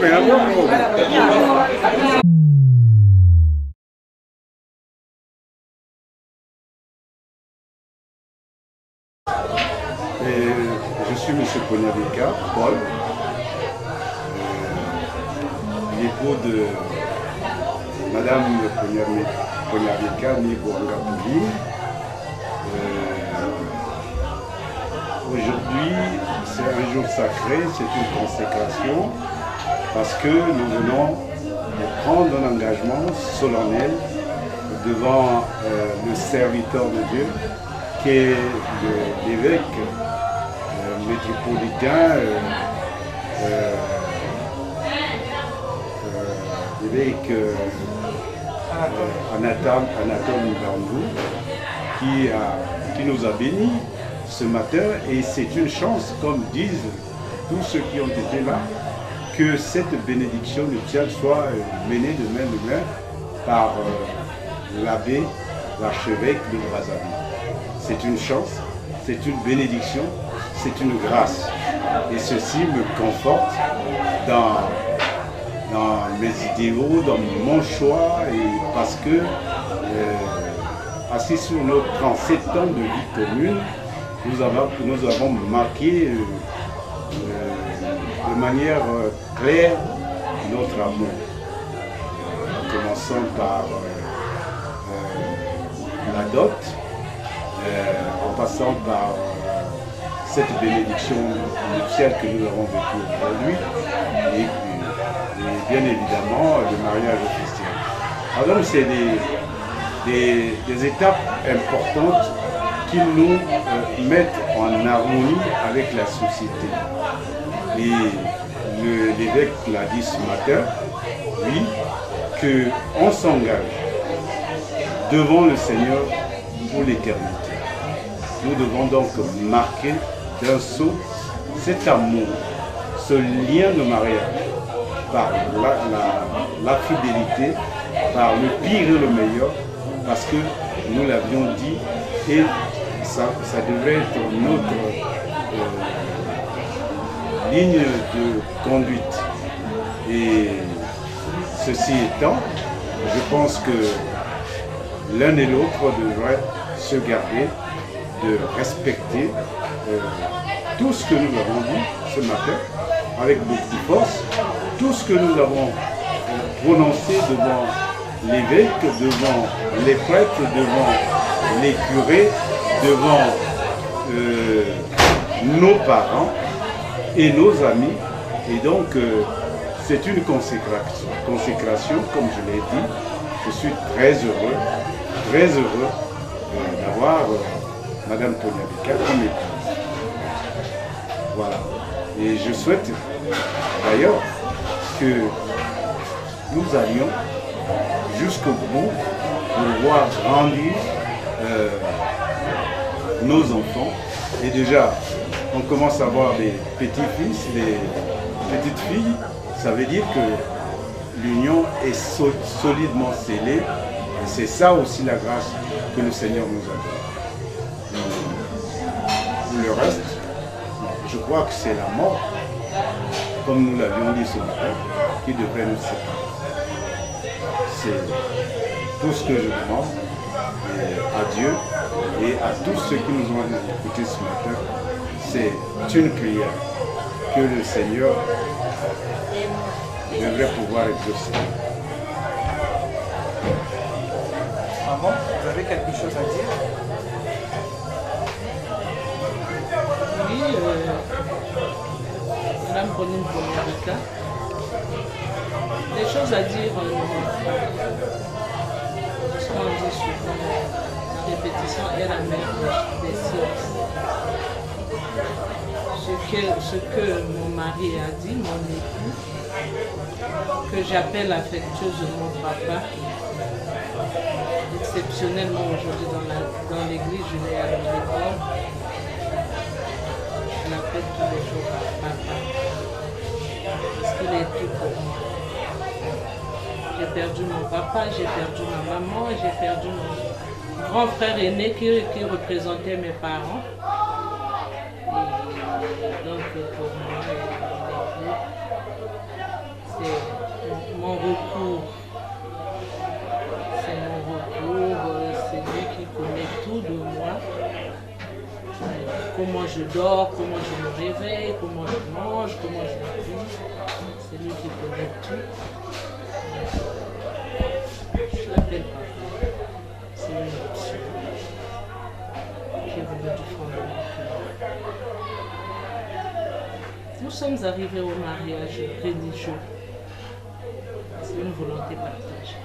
Speaker 11: Je suis M. Ponyabeka, Paul, l'époux de Madame Ponyabeka, née Boanga Pauline. Aujourd'hui, c'est un jour sacré, c'est une consécration, parce que nous venons de prendre un engagement solennel devant le serviteur de Dieu, qui est l'évêque métropolitain, l'évêque Anatole Mbandou, qui nous a bénis ce matin, et c'est une chance, comme disent tous ceux qui ont été là, que cette bénédiction nuptiale soit menée de main par l'abbé, l'archevêque de Brazzaville. C'est une chance, c'est une bénédiction, c'est une grâce. Et ceci me conforte dans mes idéaux, dans mon choix, et parce que, assis sur nos 37 ans de vie commune, nous avons marqué de manière claire notre amour. En commençant par la dot, en passant par cette bénédiction nuptiale que nous avons vécue aujourd'hui, et bien évidemment le mariage officiel. Alors c'est des étapes importantes qui nous mettent en harmonie avec la société. Et l'évêque l'a dit ce matin, oui, qu'on s'engage devant le Seigneur pour l'éternité. Nous devons donc marquer d'un sceau cet amour, ce lien de mariage, par la fidélité, par le pire et le meilleur, parce que nous l'avions dit, et ça devrait être notre ligne de conduite. Et ceci étant, je pense que l'un et l'autre devraient se garder de respecter tout ce que nous avons dit ce matin avec beaucoup de force, tout ce que nous avons prononcé devant l'évêque, devant les prêtres, devant les curés, devant nos parents et nos amis. Et donc c'est une consécration, comme je l'ai dit. Je suis très heureux d'avoir Madame Ponyabeka comme épouse. Voilà. Et je souhaite d'ailleurs que nous allions jusqu'au bout pour voir grandir nos enfants. Et déjà, on commence à voir des petits-fils, des petites filles. Ça veut dire que l'union est solidement scellée. Et c'est ça aussi la grâce que le Seigneur nous a donnée. Le reste, je crois que c'est la mort, comme nous l'avions dit ce matin, qui devrait nous séparer. C'est tout ce que je demande à Dieu et à tous ceux qui nous ont écoutés ce matin. C'est une prière que le Seigneur devrait pouvoir exaucer.
Speaker 4: Maman, vous avez quelque chose à dire?
Speaker 12: Oui, Madame Pauline Ponyabeka. Des choses à dire, ce qu'on dit souvent, la répétition est la mère des sciences. Ce que mon mari a dit, mon époux, que j'appelle affectueusement papa, exceptionnellement aujourd'hui dans l'église, je l'ai appelé Paul. Je l'appelle tous les jours papa, parce qu'il est tout pour moi. J'ai perdu mon papa, j'ai perdu ma maman, j'ai perdu mon grand frère aîné qui représentait mes parents. Et donc pour moi, je dors, comment je me réveille, comment je mange, comment je vis. C'est lui qui connaît tout. Je l'appelle papa. C'est une option qui est venue du fond de mon cœur. Nous sommes arrivés au mariage religieux. C'est une volonté partagée.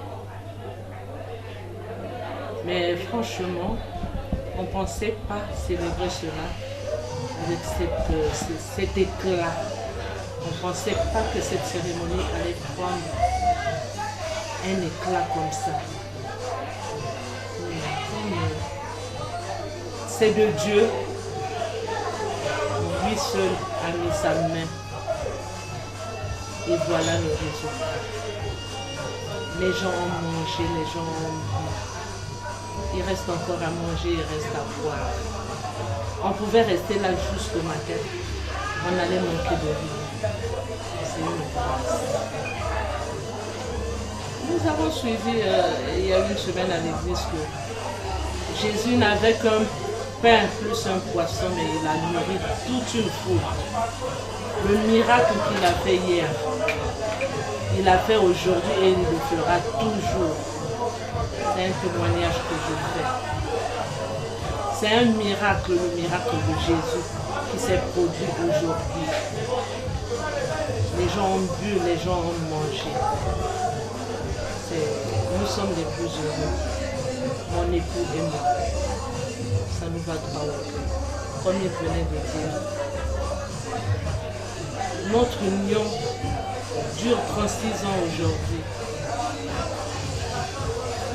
Speaker 12: Mais franchement, on ne pensait pas célébrer cela avec cet éclat. On ne pensait pas que cette cérémonie allait prendre un éclat comme ça. C'est de Dieu. Lui seul a mis sa main. Et voilà le résultat. Les gens ont mangé, les gens ont bu. Il reste encore à manger, il reste à boire. On pouvait rester là jusqu'au matin. On allait manquer de vie. C'est une grâce. Nous avons suivi il y a une semaine à l'église que Jésus n'avait qu'un pain plus un poisson, mais il a nourri toute une foule. Le miracle qu'il a fait hier, il l'a fait aujourd'hui et il le fera toujours. C'est un témoignage que je fais. C'est un miracle, le miracle de Jésus qui s'est produit aujourd'hui. Les gens ont bu, les gens ont mangé. Nous sommes les plus heureux. Mon époux et moi. Ça nous va droit au cœur. Comme il venait de dire, notre union dure 36 ans aujourd'hui.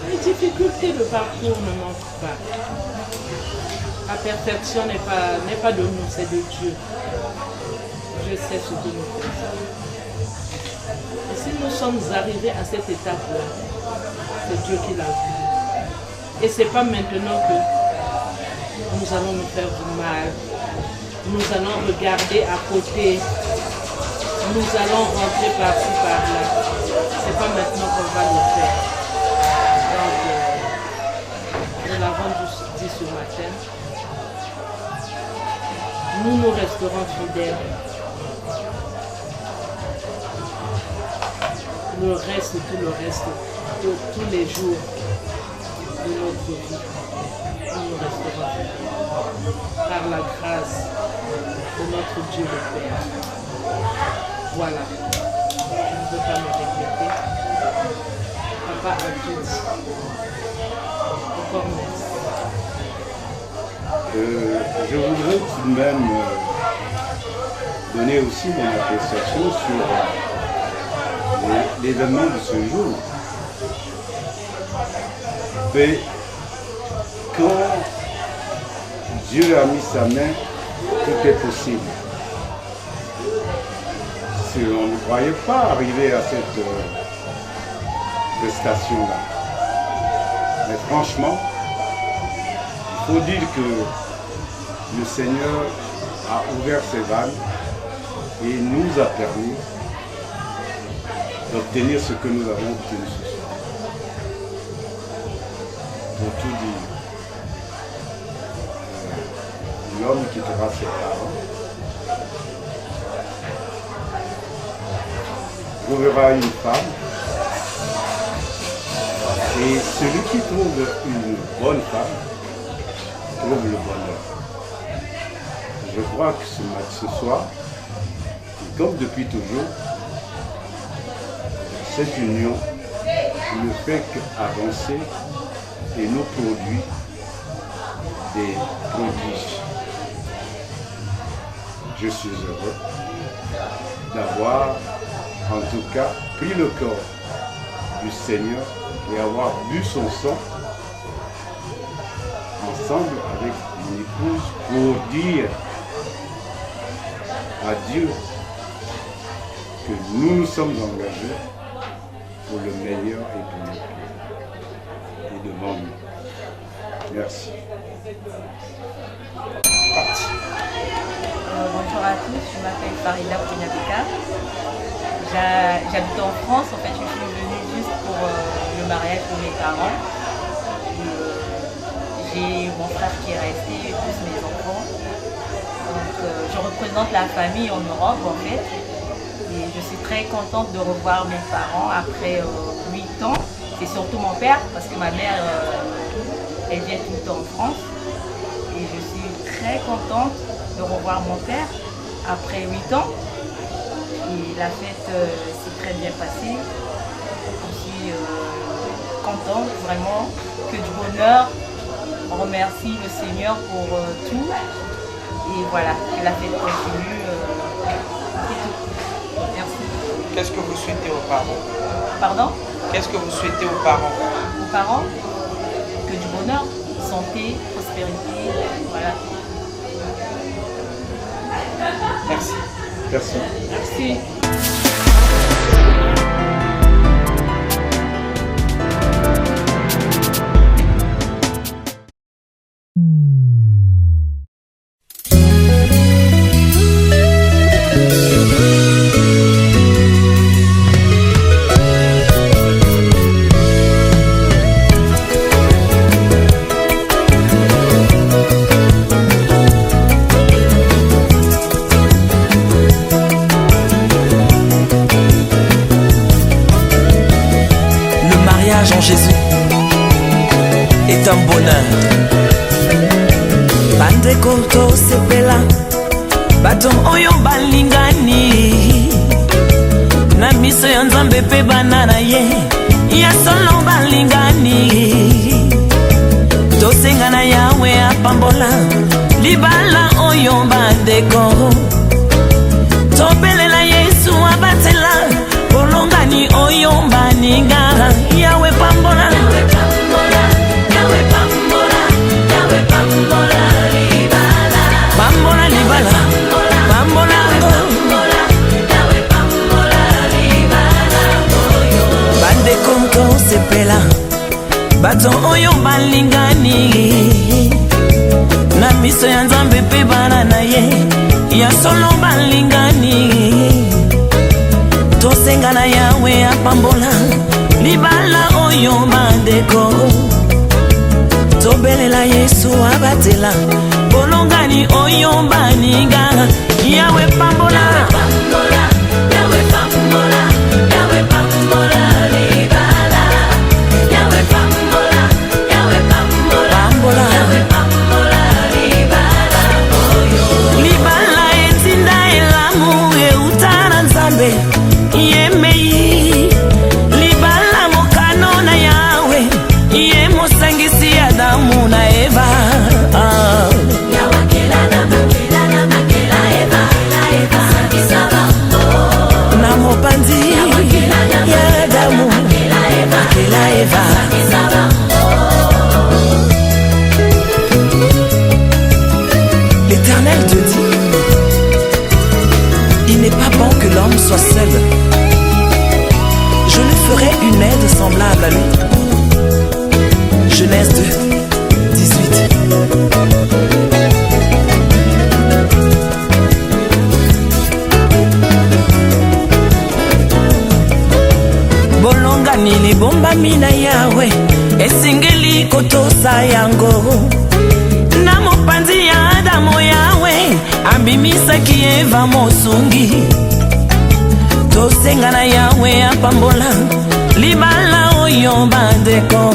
Speaker 12: Les difficultés de parcours ne manquent pas. La perfection n'est pas de nous, c'est de Dieu. Je sais ce que nous faisons. Et si nous sommes arrivés à cette étape-là, c'est Dieu qui l'a voulu. Et ce n'est pas maintenant que nous allons nous faire du mal. Nous allons regarder à côté. Nous allons rentrer par-ci, par-là. Ce n'est pas maintenant qu'on va le faire. Donc, nous l'avons dit ce matin. Nous resterons fidèles. Le reste, tout le reste, tous les jours de notre vie, nous resterons fidèles. Par la grâce de notre Dieu le Père. Voilà. Je ne veux pas me répéter. Papa a tout dit. Encore merci.
Speaker 11: Je voudrais tout de même donner aussi mon appréciation sur l'événement de ce jour. Mais quand Dieu a mis sa main, tout est possible. Si on ne croyait pas arriver à cette prestation-là. Mais franchement, il faut dire que le Seigneur a ouvert ses vannes et nous a permis d'obtenir ce que nous avons obtenu ce soir. Pour tout dire, l'homme quittera ses parents, trouvera une femme, et celui qui trouve une bonne femme trouve le bonheur. Je crois que ce soir, comme depuis toujours, cette union ne fait qu'avancer et nous produit des prodiges. Je suis heureux d'avoir en tout cas pris le corps du Seigneur et avoir bu son sang ensemble avec une épouse pour dire à Dieu que nous nous sommes engagés pour le meilleur et pour le pire. Et devant nous. Merci.
Speaker 13: Bonjour à tous, je m'appelle Farida Pouniabeka. J'habite en France, en fait je suis venue juste pour le mariage de mes parents. J'ai mon frère qui est resté, plus mes enfants.
Speaker 7: je représente la famille en Europe en fait. Et je suis très contente de revoir mes parents après 8 ans. C'est surtout mon père parce que ma mère, elle vient tout le temps en France. Et je suis très contente de revoir mon père après 8 ans. Et la fête s'est très bien passée. Je suis contente vraiment, que du bonheur. On remercie le Seigneur pour tout. Et voilà, que la fête continue. Merci.
Speaker 4: Qu'est-ce que vous souhaitez aux parents?
Speaker 7: Pardon?
Speaker 4: Qu'est-ce que vous souhaitez aux parents?
Speaker 7: Aux parents, que du bonheur, santé, prospérité, voilà.
Speaker 4: Merci.
Speaker 11: Merci.
Speaker 7: Merci.
Speaker 14: En Jésus est un bonheur. Bande koto sepela bato oyo balingani na miso ya Nzambe pe bana na ye ya solo balingani tosenga na Yawe apambola libala oyo bandeko tobelela Yesu abatela bolongani oyo baninga Yawe pambola, Yawe pambola, Yawe pambola, Yawe pambola libala, pambola libala, pambola pambola, Yawe pambola libala oyo. Bande konto sepela, bato oyo balingani, na miso ya Nzambe pe bana na ye, ya solo balingani, tosenga na Yawe apambola. Libala oyo bandeko tobelela Yesu abatela bolongani oyo baninga Yawe pambola, Yawe pambola, Yawe pambola libala, Yawe pambola, Yawe pambola, Yawe pambola libala oyo. Libala etinda elamu eutana Nzambe yemei Adamu na Eva na mopanzi ya Adamu akela Eva. L'Éternel te dit, il n'est pas bon que l'homme soit seul. Je lui ferai une aide semblable à lui. Genèse 2, 18. Bolongani libombami na Yawe esingeli kotosa yango na mopanzi ya Adamu Yawe abimisaki Eva mosungi tosenga na Yawe apambola libala oyo bandeko